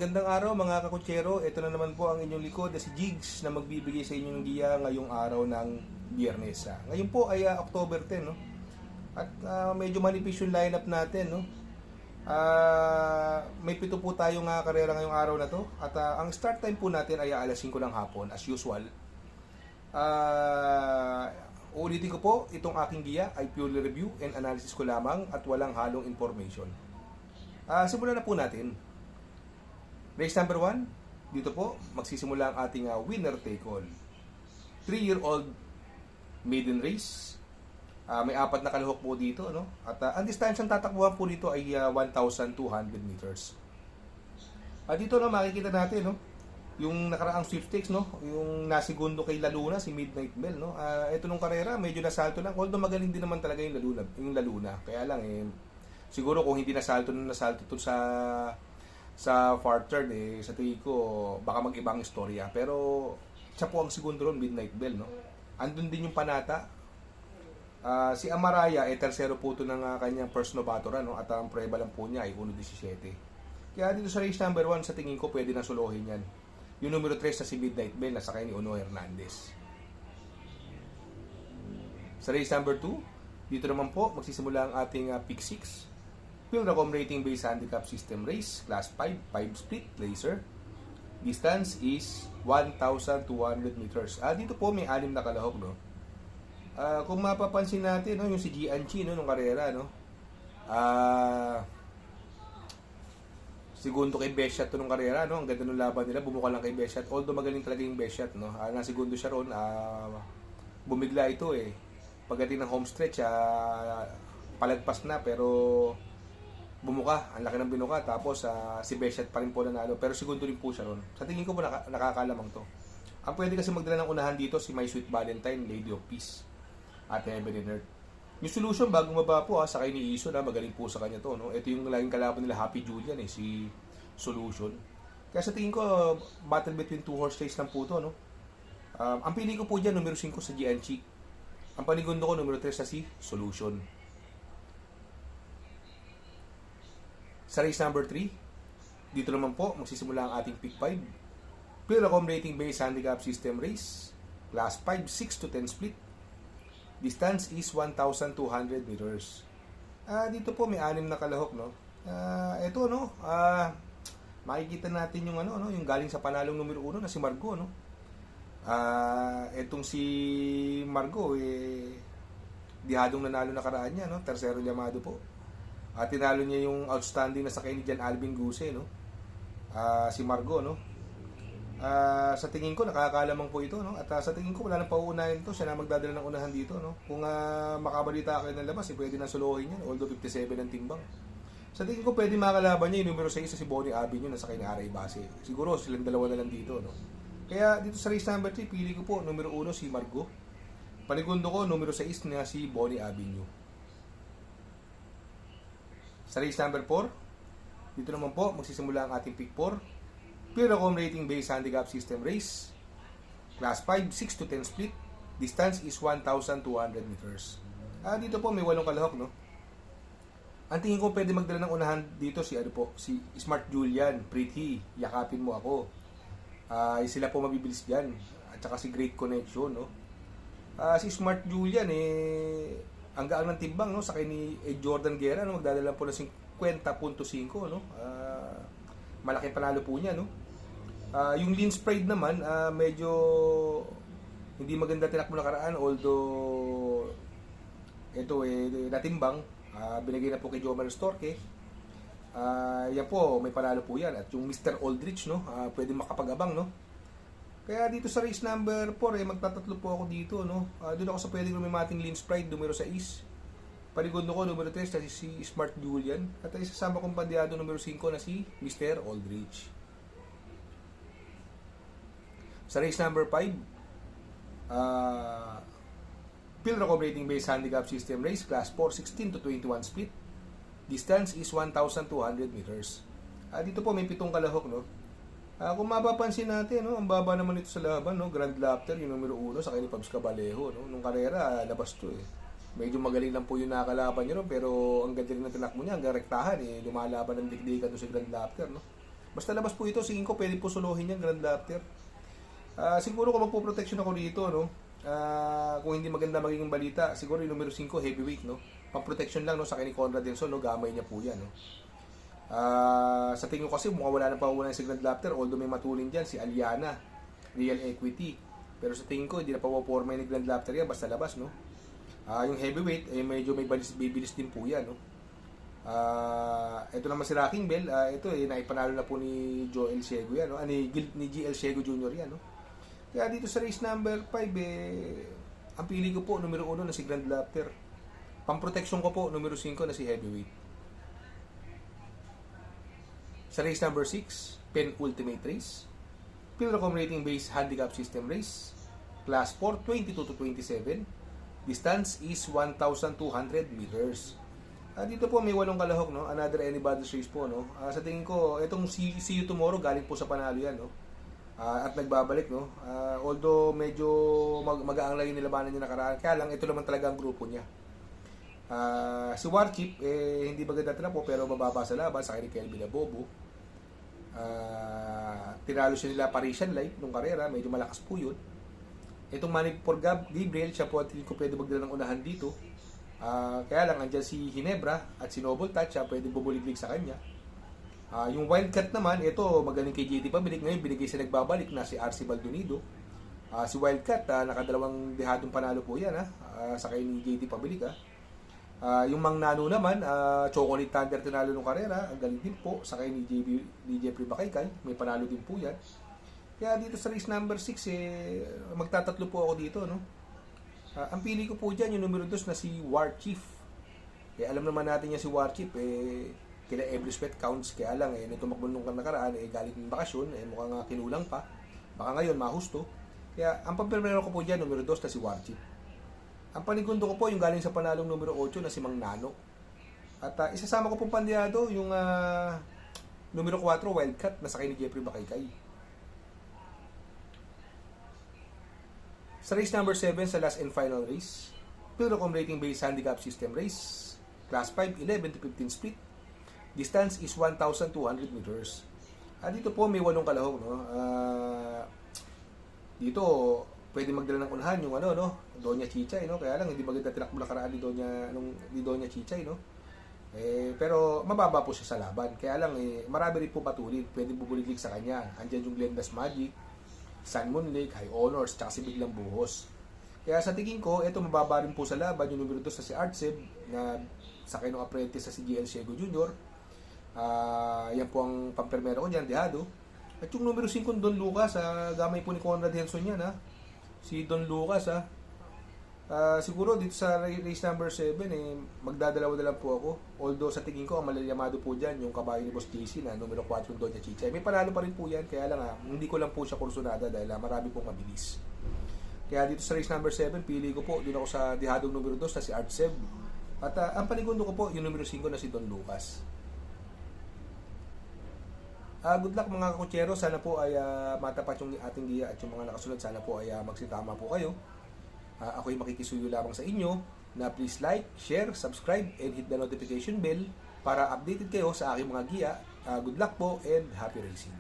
Magandang araw mga kakutsero. Ito na naman po ang inyong likod na si Jigs na magbibigay sa inyong giya ngayong araw ng Biyernes. Ngayon po ay October 10, no? At medyo manipis yung lineup natin, no? May pito po tayong karera ngayong araw na to. At ang start time po natin ay alas 5 ng hapon as usual. Uulitin ko po, itong aking giya ay purely review and analysis ko lamang at walang halong information. Simulan na po natin. Race number 1, dito po magsisimula ang ating winner take all. 3-year-old maiden race. May 4 na kalahok po dito, no? At ang distansyang tatakbuhan po dito ay 1,200 meters. Dito no, makikita natin, no? Yung nakaraang sweepstakes, no? Yung nasigundo kay Laluna, si Midnight Bell, no? Ito nung karera, medyo nasalto lang. Although magaling din naman talaga yung Laluna. Kaya lang, siguro kung hindi nasalto to sa far third, sa tingin ko, baka mag-ibang istorya. Pero, siya po ang segundo ron, Midnight Bell, no? Andun din yung Panata. Si Amaraya, tersero po ito ng kanyang first novatora, no? At ang preba lang po niya ay 1.17. Kaya dito sa race number 1, sa tingin ko, pwede na solohin yan. Yung numero 3 sa si Midnight Bell, nasakay ni Ono Hernandez. Sa race number 2, dito naman po, magsisimula ang ating pick 6. Pilracom rating based handicap system race, class 5, 5 split, laser. Distance is 1,200 meters. Dito po may 6 na kalahok, no? Kung mapapansin natin, no, yung si Gianchi, no, nung karera, no? Segundo kay Beshat to nung karera, no? Ang ganda ng laban nila, bumuka lang kay Beshat. Although magaling talaga yung Beshat, no? Nasigundo siya ron, bumigla ito Pagdating ng home stretch, palagpas na, pero bumuka, ang laki ng binuka, tapos si Beshat pa rin po nanalo, pero segundo rin po siya ron. Sa tingin ko po nakakalamang to. Ang pwede kasi magdala ng unahan dito si My Sweet Valentine, Lady of Peace, at Heaven and Earth. Yung Solution, bago maba po, sakay ni Iso, magaling po sa kanya to, no? Ito yung laging kalaban nila, Happy Julian, si Solution. Kaya sa tingin ko, battle between 2 horse race lang po to, no? Ang pili ko po dyan, numero 5 sa GNC. Ang panigundo ko, numero 3 sa si Solution. Sa race number 3, dito naman po, magsisimula ang ating pick 5. Pilracom rating based handicap system race, class 5, 6 to 10 split. Distance is 1,200 meters. Dito po may 6 na kalahok, no? Ito, no? Makikita natin yung yung galing sa panalong numero 1 na si Margo, no? Etong si Margo, dihadong nanalo na karaan niya, no? Tersero llamado po. Tinalo niya yung outstanding na sakay ni Jan Alvin Guse, no? Si Margo, no? Sa tingin ko, nakakalamang po ito, no? At sa tingin ko, wala nang pauunahin ito. Siya na magdadala ng unahan dito, no? Kung makabalita kayo ng labas, pwede na solohin yan. Although 57 ang timbang. Sa tingin ko, pwede makakalaban niya yung numero 6 sa si Bonnie Avenue na sakay ni Aray Base. Siguro, silang dalawa na lang dito, no? Kaya dito sa race number 3, pili ko po, numero 1 si Margo. Panigundo ko, numero 6 na si Bonnie Avenue. Sa race number 4, dito naman po, magsisimula ang ating pick 4. Pilracom rating based handicap system race, class 5, 6 to 10 split. Distance is 1,200 meters. Dito po may 8 kalahok, no? Ang tingin ko pwede magdala ng unahan dito si Smart Julian, Pretty, Yakapin Mo Ako. Sila po mabibilis diyan. At saka si Great Connection, no? Si Smart Julian ang gaan ng timbang, no? Sakay ni Jordan Guerra, no? Magdadala po ng 50.5, no? Malaking panalo po niya, no? Yung Lynn Sprayed naman, medyo hindi maganda tinakbo na karaan, although ito natimbang, binigay na po kay Jomar Storke. Yan po, may panalo po yan. At yung Mr. Aldrich, no? Pwede makapag-abang, no? Kaya dito sa race number 4, magtatatlo po ako dito, no? Doon ako sa pwedeng lumimating Lynn Sprite, numero 6. Panigundo ko, numero 3, na si Smart Julian. At isasama kong pandiado, numero 5, na si Mr. Aldrich. Sa race number 5, Pilracom rating based handicap system race, class 4, 16 to 21 split. Distance is 1,200 meters. Dito po may 7 kalahok, no? Kung mapapansin natin, no, ang baba naman ito sa laban, no? Grand Laughter, yung numero 1, sa kay ni Pabs Cabalejo, no? Nung karera, labas to Medyo magaling lang po yung nakakalaban niya, no? Pero ang ganda rin ng tinakbo niya, hanggang rektahan, lumalaban ng dikdikan to si Grand Laughter, no? Basta labas po ito, singin ko pwede po solohin yan, Grand Lapter. Siguro kung magpo-protection ako dito, no? Kung hindi maganda magiging balita, siguro yung numero 5, heavyweight, no? Pang-protection lang, no? Sa kay ni Conrad Denson, no? Gamay niya po yan, no? Sa tingin ko kasi mukhang wala na pahulan si Grand Lapter, although may matulin dyan, si Aliana, Real Equity. Pero sa tingin ko, hindi na pawaporma ni Grand Lapter yan, basta labas, no? Yung heavyweight, medyo may bibilis din po yan, no? Ito naman si Rocking Bell, ito naipanalo na po ni Joel Ciego yan, no? Ni GL Ciego Jr. yan, no? Kaya dito sa race number 5, ang pili ko po, numero 1 na si Grand Lapter. Pang-protection ko po, numero 5 na si heavyweight. Sa race number 6, Pen Ultimate Race, Pilracom Rating Base Handicap System Race, Class 4, 22 to 27, distance is 1,200 meters. Dito po may 8 kalahok, no? Another anybody's race po, no? Sa tingin ko, itong see you tomorrow galing po sa panalo yan, no? At nagbabalik, no? Although medyo mag-aang lang yung nilabanan niya nakaraan, kaya lang ito naman talaga ang grupo niya. Si Warchip, hindi maganda na po, pero mababa sa laban sa kay Kelvin Abobo. Tinalo siya nila Parisian Light nung karera, medyo malakas po yun. Itong Manny for Gabriel, siya po at hindi ko pwede magdala ng unahan dito. Kaya lang, andyan si Ginebra at si Noble Touch, siya pwede bubuliglig sa kanya. Yung Wildcat naman, ito magaling kay JT Pabilik. Ngayon, binigay siya nagbabalik na si RC Baldonido. Si Wildcat, nakadalawang dehadong panalo po yan, sa kay ni JT Pabilik. Yung Mang Nano naman, Chocolate Thunder tinalo nung karera, ang galing din po, sa kay ni Jeffrey Bakaykay, may panalo din po yan. Kaya dito sa race number 6, magtatatlo po ako dito, no? Ang pili ko po dyan, yung numero 2 na si War Chief. Alam naman natin yan si War Chief, kila every sweat counts, kaya lang, nung tumakbo nung nakaraan, galing ng bakasyon, mukhang kinulang pa. Baka ngayon, mahusto. Kaya, ang pampermero ko po dyan, numero 2 na si War Chief. Ang panigundo ko po, yung galing sa panalong numero 8 na si Mang Nano. At isasama ko pong pandiado, yung numero 4, Wildcat, na sakay ni Jeffrey Bakaykay. Sa race number 7, sa last and final race, Pilracom Rating Base Handicap System Race, Class 5, 11 to 15 split, distance is 1,200 meters. Dito po may 8 kalahok, no? Dito pwede magdala ng unahan yung Doña Chichay, no? Kaya lang hindi maganda tinakbo nakaraan ni Doña Chichay, no? Pero mababa po siya sa laban. Kaya lang marami rin po patuloy, pwede bubuliglig sa kanya. Andiyan yung Glenda's Magic, Sun Moon Lake, High Honors, tsaka si Biglang Buhos. Kaya sa tingin ko, ito mababa rin po sa laban yung numero 2 sa si Artseb na sakay ng apprentice sa si GL Ciego Jr. Yan po ang pampermero ko dyan, dehado. At yung numero 5, Don Lucas, gamay po ni Conrad Henson yan, si Don Lucas, siguro dito sa race number 7, magdadalawa na lang po ako. Although sa tingin ko, ang malalyamado po dyan, yung kabayo ni Boss JC na numero 4, yung Doña Chichay. May panalo pa rin po yan, kaya lang hindi ko lang po siya kursunada dahil marami pong mabilis. Kaya dito sa race number 7, pili ko po, doon ako sa dihadong numero 2 na si Artseb. At ang panigundo ko po, yung numero 5 na si Don Lucas. Good luck mga kakutsero, sana po ay matapat yung ating giya at yung mga nakasunod, sana po ay magsitama po kayo. Ako'y makikisuyo lamang sa inyo na please like, share, subscribe, and hit the notification bell para updated kayo sa aking mga giya. Good luck po and happy racing!